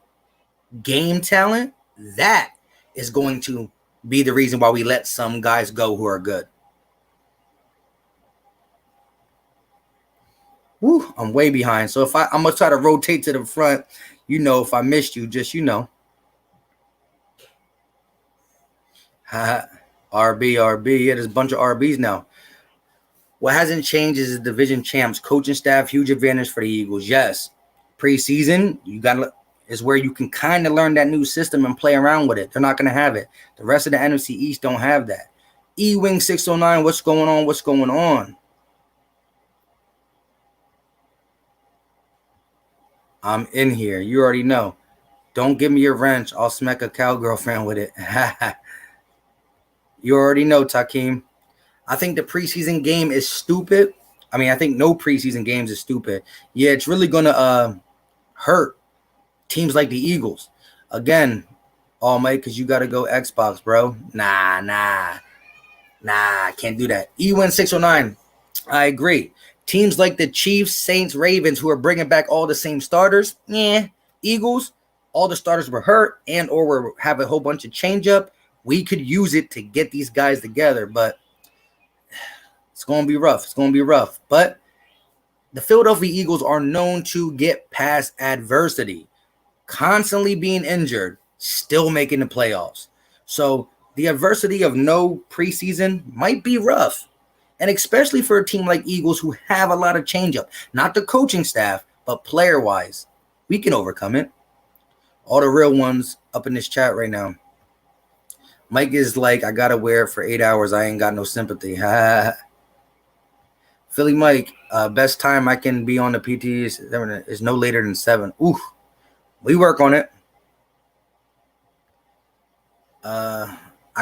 game talent, that is going to be the reason why we let some guys go who are good. Woo, I'm way behind. So I'm going to try to rotate to the front. If I missed you, just RB. Yeah, there's a bunch of RBs now. What hasn't changed is the division champs, coaching staff, huge advantage for the Eagles. Yes, preseason, is where you can kind of learn that new system and play around with it. They're not going to have it. The rest of the NFC East don't have that. E-Wing 609, what's going on? What's going on? I'm in here. You already know. Don't give me your wrench. I'll smack a cowgirl fan with it. You already know, Takeem. I think the preseason game is stupid. I think no preseason games is stupid. Yeah, it's really going to hurt teams like the Eagles. Again, Mike, because you got to go Xbox, bro. Nah, can't do that. E-Win 609, I agree. Teams like the Chiefs, Saints, Ravens, who are bringing back all the same starters, Eagles, all the starters were hurt and or have a whole bunch of change-up. We could use it to get these guys together, but it's going to be rough. But the Philadelphia Eagles are known to get past adversity, constantly being injured, still making the playoffs. So the adversity of no preseason might be rough. And especially for a team like Eagles who have a lot of change-up. Not the coaching staff, but player-wise. We can overcome it. All the real ones up in this chat right now. Mike is like, I got to wear it for 8 hours. I ain't got no sympathy. Philly Mike, best time I can be on the PT is no later than 7. Ooh, we work on it. I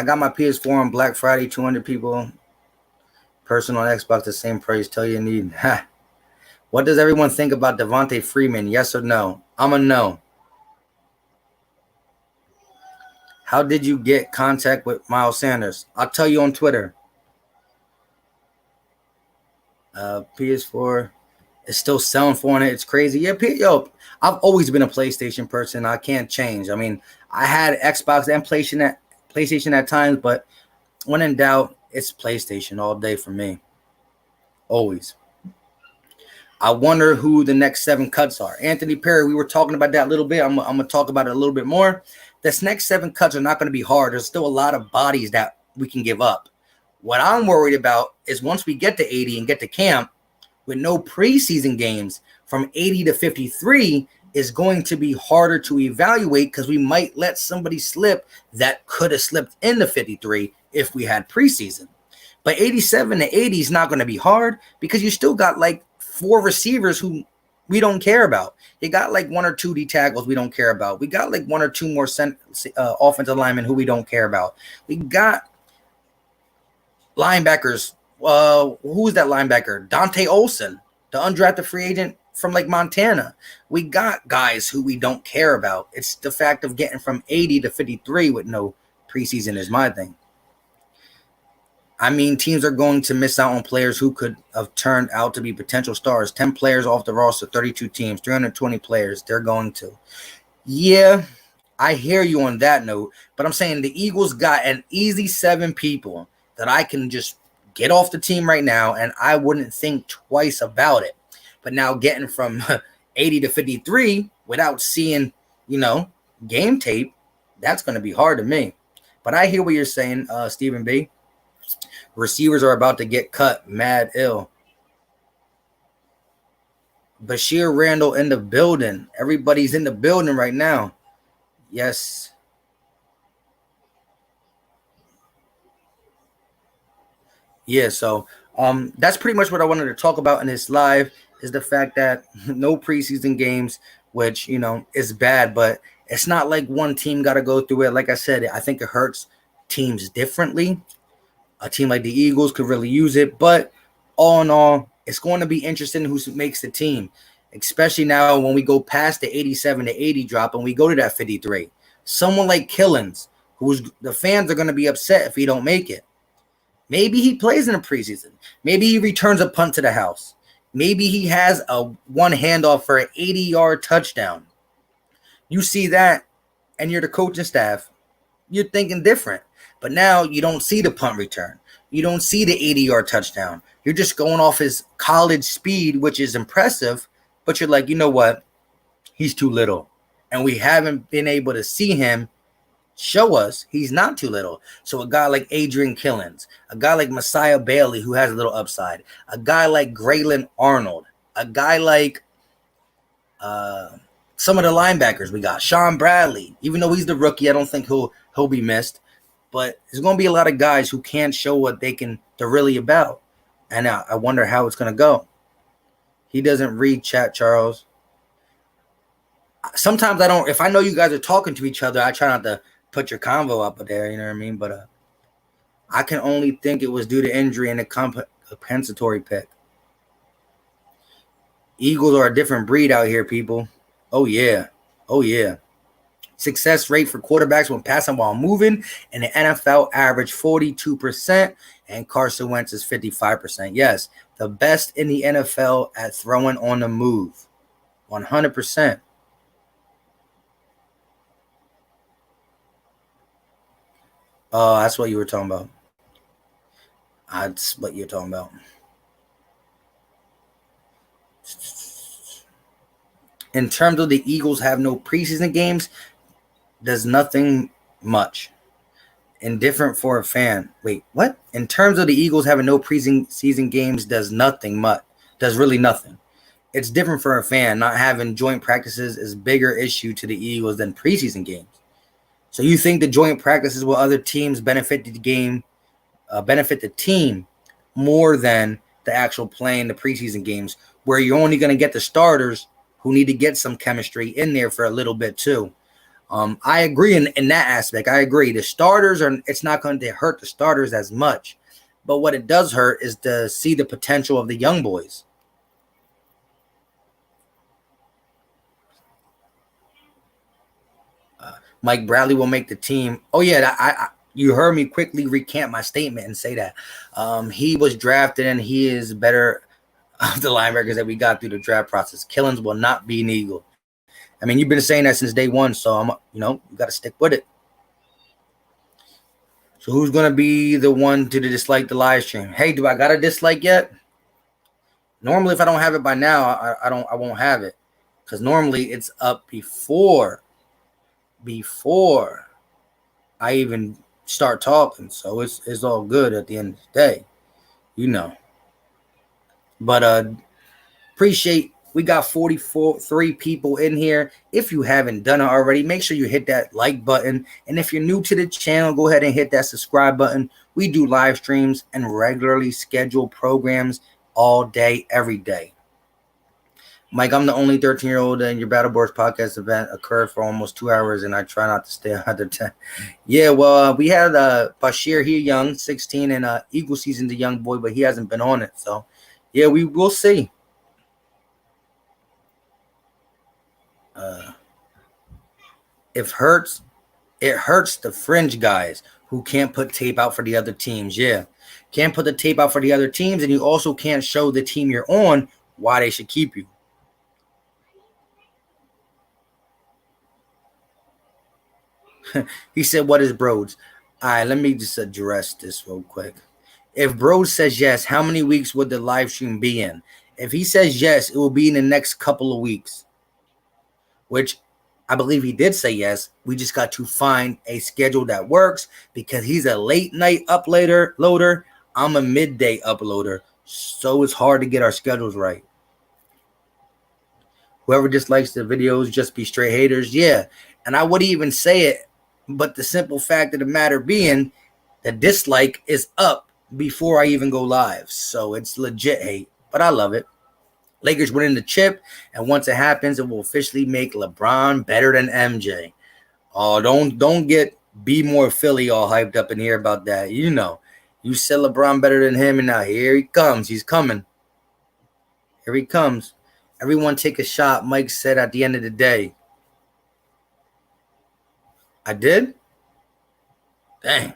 got my PS4 on Black Friday, 200 people. Person on Xbox, the same price. Tell you need. What does everyone think about Devontae Freeman? Yes or no? I'm a no. How did you get contact with Miles Sanders? I'll tell you on Twitter. PS4 is still selling for it. It's crazy. Yeah, I've always been a PlayStation person. I can't change. I had Xbox and PlayStation at times, but when in doubt, it's PlayStation all day for me. Always. I wonder who the next 7 cuts are. Anthony Perry, we were talking about that a little bit. I'm going to talk about it a little bit more. This next 7 cuts are not going to be hard. There's still a lot of bodies that we can give up. What I'm worried about is once we get to 80 and get to camp with no preseason games, from 80 to 53 is going to be harder to evaluate because we might let somebody slip that could have slipped into 53 if we had preseason. But 87 to 80 is not going to be hard because you still got like 4 receivers who we don't care about. You got like 1 or 2 D tackles we don't care about. We got like 1 or 2 more offensive linemen who we don't care about. We got linebackers. Who's that linebacker? Dante Olson, the undrafted free agent from like Montana. We got guys who we don't care about. It's the fact of getting from 80 to 53 with no preseason is my thing. I mean, teams are going to miss out on players who could have turned out to be potential stars. 10 players off the roster, 32 teams, 320 players. They're going to. Yeah, I hear you on that note, but I'm saying the Eagles got an easy 7 people that I can just get off the team right now, and I wouldn't think twice about it. But now getting from 80 to 53 without seeing, game tape, that's going to be hard to me. But I hear what you're saying, Stephen B. Receivers are about to get cut mad ill. Bashir Randall in the building. Everybody's in the building right now. Yes. Yeah, so that's pretty much what I wanted to talk about in this live is the fact that no preseason games, which, is bad, but it's not like one team got to go through it. Like I said, I think it hurts teams differently. A team like the Eagles could really use it, but all in all, it's going to be interesting who makes the team, especially now when we go past the 87 to 80 drop and we go to that 53. Someone like Killens, who's the fans are going to be upset if he don't make it. Maybe he plays in the preseason. Maybe he returns a punt to the house. Maybe he has a one handoff for an 80-yard touchdown. You see that, and you're the coaching staff, you're thinking different. But now you don't see the punt return. You don't see the 80-yard touchdown. You're just going off his college speed, which is impressive. But you're like, you know what? He's too little. And we haven't been able to see him show us he's not too little. So a guy like Adrian Killens, a guy like Messiah Bailey, who has a little upside, a guy like Graylin Arnold, a guy like some of the linebackers we got, Sean Bradley. Even though he's the rookie, I don't think he'll be missed. But there's going to be a lot of guys who can't show what they're really about. And I wonder how it's going to go. He doesn't read chat, Charles. Sometimes I don't. If I know you guys are talking to each other, I try not to put your convo up there. You know what I mean? But I can only think it was due to injury and a compensatory pick. Eagles are a different breed out here, people. Oh, yeah. Oh, yeah. Success rate for quarterbacks when passing while moving in the NFL average 42%, and Carson Wentz is 55%. Yes, the best in the NFL at throwing on the move. 100%. Oh, that's what you were talking about. That's what you're talking about. In terms of the Eagles have no preseason games, does nothing much. Indifferent for a fan. Wait, what? In terms of the Eagles having no preseason games, does nothing much. Does really nothing. It's different for a fan. Not having joint practices is a bigger issue to the Eagles than preseason games. So you think the joint practices with other teams benefit the team more than the actual playing the preseason games, where you're only going to get the starters who need to get some chemistry in there for a little bit too. I agree in that aspect. I agree. The starters it's not going to hurt the starters as much, but what it does hurt is to see the potential of the young boys. Mike Bradley will make the team. Oh yeah, you heard me quickly recant my statement and say that he was drafted and he is better of the linebackers that we got through the draft process. Killens will not be an Eagle. I mean, you've been saying that since day one, so you got to stick with it. So who's going to be the one to dislike the live stream? Hey, do I got a dislike yet? Normally, if I don't have it by now, I won't have it, because normally it's up before I even start talking. So it's all good at the end of the day, you know. But appreciate, we got 43 people in here. If you haven't done it already, make sure you hit that like button. And if you're new to the channel, go ahead and hit that subscribe button. We do live streams and regularly scheduled programs all day, every day. Mike, I'm the only 13-year-old in your Battle Boards podcast event occurred for almost 2 hours, and I try not to stay under 10. Yeah, well, we had Bashir here, young, 16, and Eagle Season's a young boy, but he hasn't been on it. So, yeah, we will see. It hurts the fringe guys who can't put tape out for the other teams. Yeah, can't put the tape out for the other teams, and you also can't show the team you're on why they should keep you. He said, what is Broads? All right, let me just address this real quick. If Broads says yes, how many weeks would the live stream be in? If he says yes, it will be in the next couple of weeks, which I believe he did say yes. We just got to find a schedule that works, because he's a late night uploader. I'm a midday uploader. So it's hard to get our schedules right. Whoever dislikes the videos, just be straight haters. Yeah. And I wouldn't even say it, but the simple fact of the matter being, the dislike is up before I even go live. So it's legit hate, but I love it. Lakers winning the chip, and once it happens, it will officially make LeBron better than MJ. Oh, don't get Be More Philly all hyped up in here about that. You know, you said LeBron better than him, and now here he comes. He's coming. Here he comes. Everyone take a shot, Mike said at the end of the day. I did? Dang.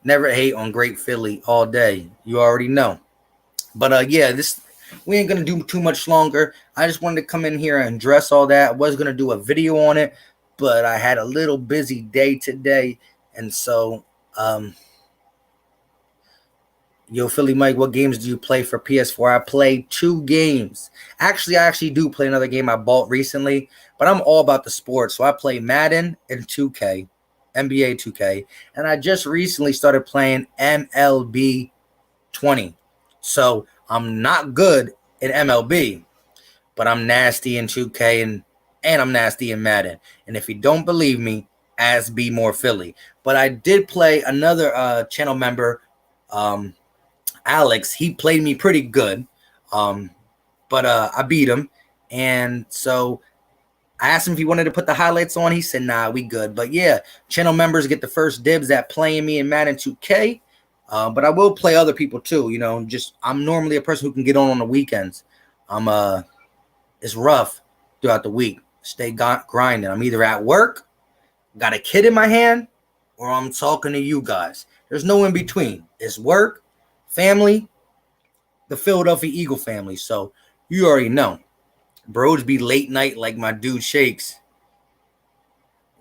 Never hate on Great Philly all day. You already know. But yeah, we ain't gonna do too much longer. I just wanted to come in here and address all that. I was gonna do a video on it, but I had a little busy day today, and so yo, Philly Mike, what games do you play for PS4? I play 2 games. Actually, I do play another game I bought recently, but I'm all about the sports. So I play Madden and 2K, NBA 2K, and I just recently started playing MLB 20. So I'm not good in MLB, but I'm nasty in 2K and I'm nasty in Madden. And if you don't believe me, ask Be More Philly. But I did play another channel member, Alex. He played me pretty good, but I beat him. And so I asked him if he wanted to put the highlights on. He said, nah, we good. But yeah, channel members get the first dibs at playing me in Madden 2K. But I will play other people too. You know, I'm normally a person who can get on the weekends. It's rough throughout the week. Stay grinding. I'm either at work, got a kid in my hand, or I'm talking to you guys. There's no in between. It's work, family, the Philadelphia Eagle family. So you already know. Bros be late night like my dude Shakes.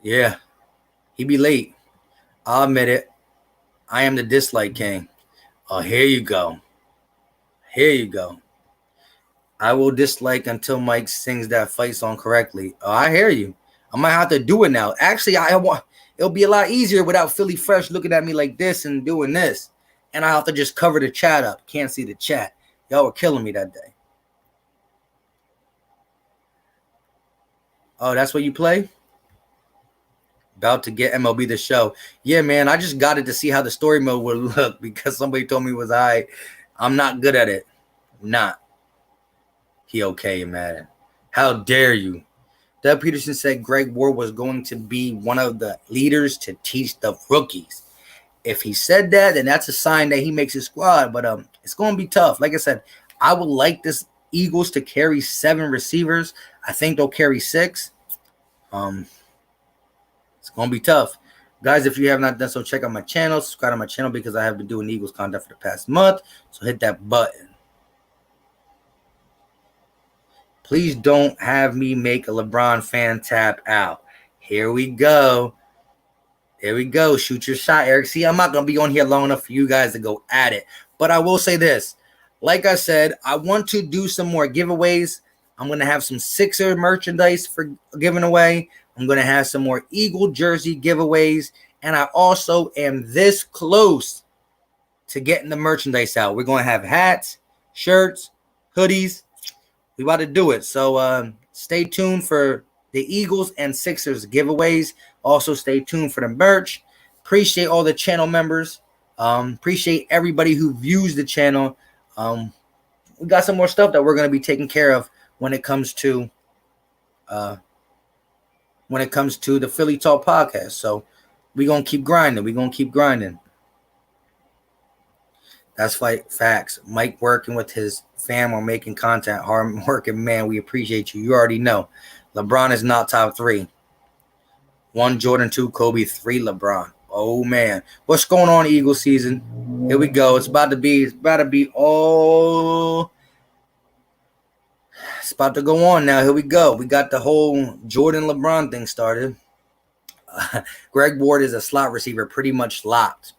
Yeah, he be late. I'll admit it. I am the dislike king. Oh, here you go. Here you go. I will dislike until Mike sings that fight song correctly. Oh, I hear you. I might have to do it now. Actually, it'll be a lot easier without Philly Fresh looking at me like this and doing this. And I have to just cover the chat up. Can't see the chat. Y'all were killing me that day. Oh, that's what you play? About to get MLB The Show. Yeah, man, I just got it to see how the story mode would look because somebody told me it was alright. I'm not good at it. Not. He okay, man. How dare you? Doug Peterson said Greg Ward was going to be one of the leaders to teach the rookies. If he said that, then that's a sign that he makes his squad. But it's going to be tough. Like I said, I would like this Eagles to carry 7 receivers. I think they'll carry 6. It's going to be tough. Guys, if you have not done so, check out my channel. Subscribe to my channel because I have been doing Eagles content for the past month. So hit that button. Please don't have me make a LeBron fan tap out. Here we go. There we go. Shoot your shot, Eric. See, I'm not going to be on here long enough for you guys to go at it. But I will say this. like I said, I want to do some more giveaways. I'm going to have some Sixer merchandise for giving away. I'm going to have some more Eagle jersey giveaways. And I also am this close to getting the merchandise out. We're going to have hats, shirts, hoodies. We about to do it. So stay tuned for the Eagles and Sixers giveaways. Also stay tuned for the merch. Appreciate all the channel members. Appreciate everybody who views the channel. We got some more stuff that we're going to be taking care of when it comes to the Philly Talk podcast. So we're going to keep grinding. That's facts. Mike working with his fam on making content. Hard working man. We appreciate you. You already know. LeBron is not top 3. 1 Jordan, 2 Kobe, 3 LeBron. Oh man. What's going on, Eagle season? Here we go. It's about to go on now. Here we go. We got the whole Jordan LeBron thing started. Greg Ward is a slot receiver, pretty much locked.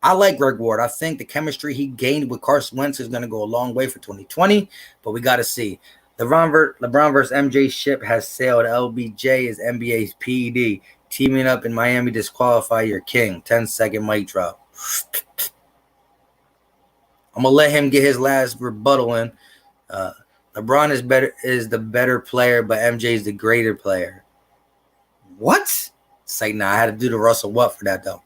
I like Greg Ward. I think the chemistry he gained with Carson Wentz is going to go a long way for 2020, but we got to see. LeBron versus MJ ship has sailed. LBJ is NBA's PED. Teaming up in Miami disqualify your king. 10-second mic drop. I'm going to let him get his last rebuttal in. LeBron is the better player, but MJ is the greater player. What? Say, nah, I had to do the Russell What for that, though.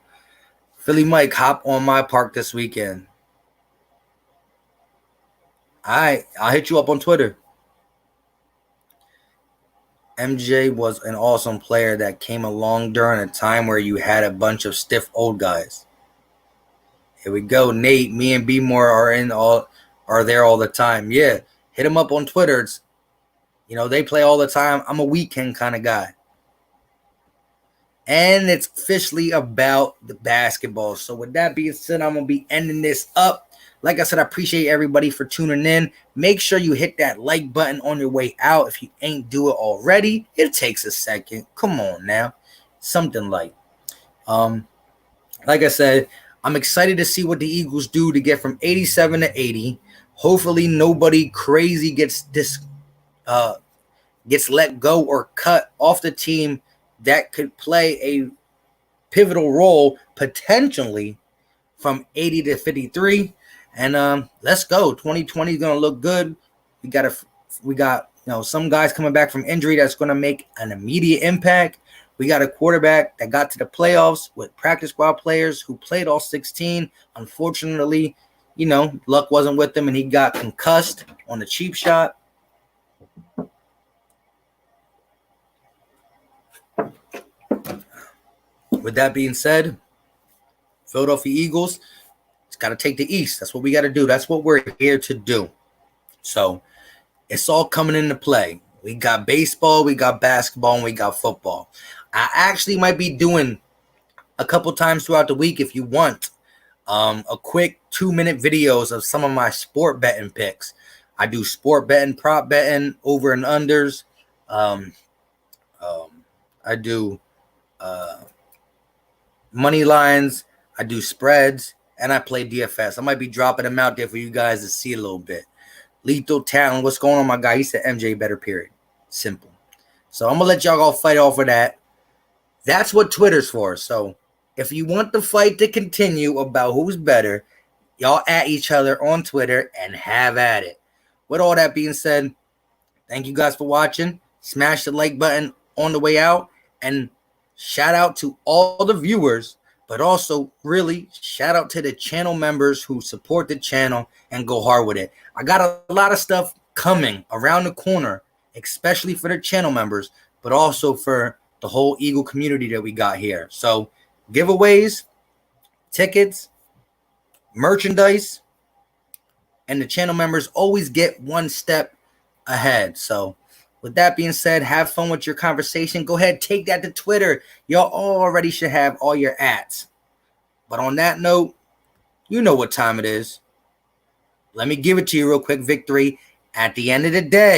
Philly Mike, hop on my park this weekend. All right, I'll hit you up on Twitter. MJ was an awesome player that came along during a time where you had a bunch of stiff old guys. Here we go, Nate. Me and B More are there all the time. Yeah, hit him up on Twitter. They play all the time. I'm a weekend kind of guy. And it's officially about the basketball. So with that being said, I'm going to be ending this up. Like I said, I appreciate everybody for tuning in. Make sure you hit that like button on your way out if you ain't do it already. It takes a second. Come on now. Something like. Like I said, I'm excited to see what the Eagles do to get from 87 to 80. Hopefully nobody crazy gets let go or cut off the team that could play a pivotal role potentially from 80 to 53. And let's go. 2020 is going to look good. We got some guys coming back from injury that's going to make an immediate impact. We got a quarterback that got to the playoffs with practice squad players who played all 16. Unfortunately, luck wasn't with him and he got concussed on the cheap shot. With that being said, Philadelphia Eagles, it's got to take the East. That's what we got to do. That's what we're here to do. So it's all coming into play. We got baseball, we got basketball, and we got football. I actually might be doing a couple times throughout the week, if you want, a quick 2-minute videos of some of my sport betting picks. I do sport betting, prop betting, over and unders. I do money lines, I do spreads, and I play DFS. I might be dropping them out there for you guys to see a little bit. Lethal Talent, what's going on, my guy? He said MJ better, period. Simple. So I'm going to let y'all all fight off of that. That's what Twitter's for. So if you want the fight to continue about who's better, y'all at each other on Twitter and have at it. With all that being said, thank you guys for watching. Smash the like button on the way out. And shout out to all the viewers, but also really shout out to the channel members who support the channel and go hard with it. I got a lot of stuff coming around the corner, especially for the channel members, but also for the whole Eagle community that we got here. So giveaways, tickets, merchandise, and the channel members always get one step ahead. So with that being said, have fun with your conversation. Go ahead, take that to Twitter. Y'all already should have all your ats. But on that note, you know what time it is. Let me give it to you real quick, Victory. At the end of the day,